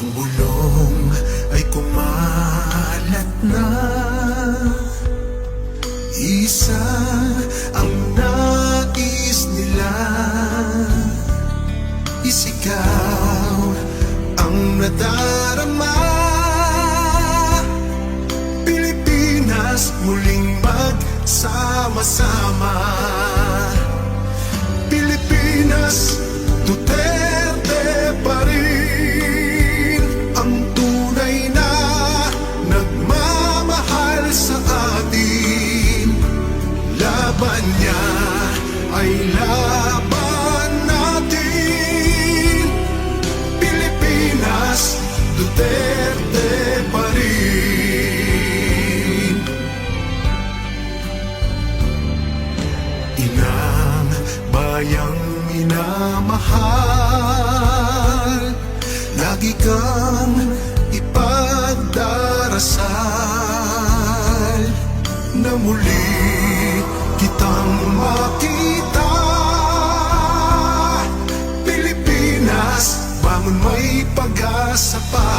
Ang bulong ay kumalat na, isa ang nais nila, isigaw ang nadarama. Pilipinas muling magsama-sama. Pilipinas, Duterte pa rin ang tunay na nagmamahal sa atin. Laban niya ay laban natin. Pilipinas, Duterte pa rin. Inang bayang minamahal, lagi kang ipagdarasal na muli kitang makita. Pilipinas, bangon, may pag-asa pa.